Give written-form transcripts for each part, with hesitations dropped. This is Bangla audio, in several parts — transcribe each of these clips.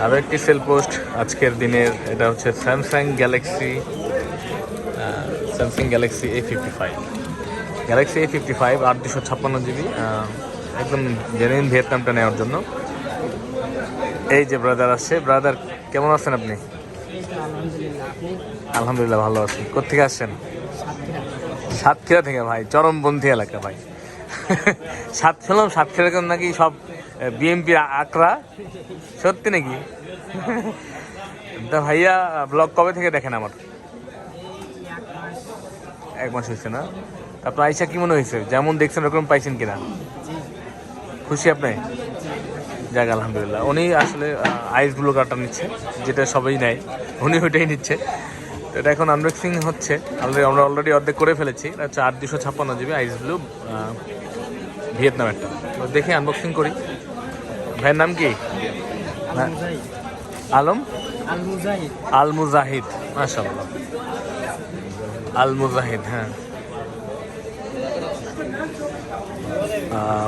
আরও একটি সেল পোস্ট আজকের দিনের, এটা হচ্ছে Samsung Galaxy A55 Galaxy A55 856 GB, একদম জেনুইন ভিয়েতনামটা নেওয়ার জন্য। এই যে ব্রাদার আসছে। ব্রাদার কেমন আছেন আপনি? আলহামদুলিল্লাহ ভালো আছি। কোথেকে আসছেন? সাতক্ষীরা থেকে ভাই, চরমপন্থী এলাকা ভাই। শুনলাম সাতক্ষীরা নাকি সব বিএমপির আকরা, সত্যি নাকি? তা ভাইয়া ব্লগ কবে থেকে দেখেন আমার? 1 মাস হয়েছে না? আপনার আইসা কি মনে হয়েছে? যেমন দেখছেন ওরকম পাইছেন কিনা? খুশি আপনি? যাক আলহামদুলিল্লাহ। উনি আসলে আইস ব্লু কার্ডটা নিচ্ছে, যেটা সবাই নেয়, উনি ওইটাই নিচ্ছে। তো এটা এখন আনবক্সিং হচ্ছে। আমরা অলরেডি অর্ধেক করে ফেলেছি। এটা হচ্ছে 856 GB আইস ব্লু ভিয়েতনাম একটা। তো দেখে আনবক্সিং করি। ভাইয়ের নাম কি? আলম আল মুজাহিদ, মাশাআল্লাহ আল মুজাহিদ। হ্যাঁ,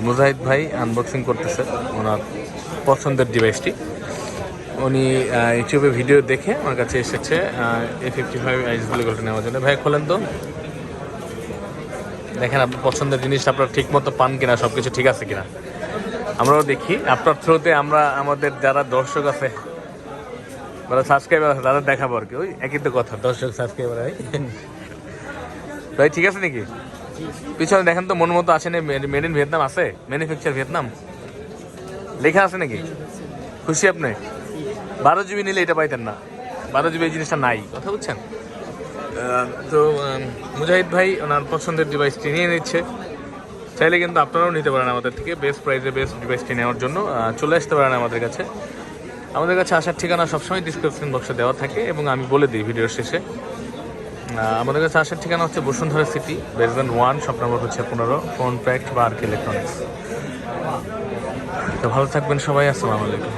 মুজাহিদ ভাই আনবক্সিং করতেছে ওনার পছন্দের ডিভাইসটি। উনি ইউটিউবে ভিডিও দেখে আমার কাছে এসেছে A55 আইস ব্লু কার্ডটা নেওয়ার জন্য। ভাই খোলেন তো, দেখেন আপনার পছন্দের জিনিসটা আপনার ঠিক মতো পান কিনা, সব কিছু ঠিক আছে কিনা। আমরাও দেখি আপনার থ্রুতে। আমরা আমাদের যারা দর্শক আছে, যারা সাবস্ক্রাইবার আছে, তাদের দেখাবো আর কি। ওই একই তো কথা, দর্শক সাবস্ক্রাইবার। ভাই ঠিক আছে নাকি? পিছনে দেখেন তো, মন মতো আসে না? মেড ইন ভিয়েতনাম আছে, ম্যানুফ্যাকচার ভিয়েতনাম লেখা আছে নাকি? খুশি আপনি? 12 GB নিলে এটা পাইতেন না। 12 GB এই জিনিসটা নাই, কথা বুঝছেন? তো মুজাহিদ ভাই ওনার পছন্দের ডিভাইসটি নিয়ে নিচ্ছে। চাইলে কিন্তু আপনারাও নিতে পারেন আমাদের থেকে। বেস্ট প্রাইসে বেস্ট ডিভাইসটি নেওয়ার জন্য চলে আসতে পারেন আমাদের কাছে। আমাদের কাছে আসার ঠিকানা সবসময় ডিসক্রিপশন বক্সে দেওয়া থাকে, এবং আমি বলে দিই ভিডিওর শেষে। আমাদের কাছে আসার ঠিকানা হচ্ছে Bashundhara city, basement 1, shop number হচ্ছে 15, ফোন প্যাক্ট বা আর কি ইলেকট্রনিক্স। তো ভালো থাকবেন সবাই, আসসালামু আলাইকুম।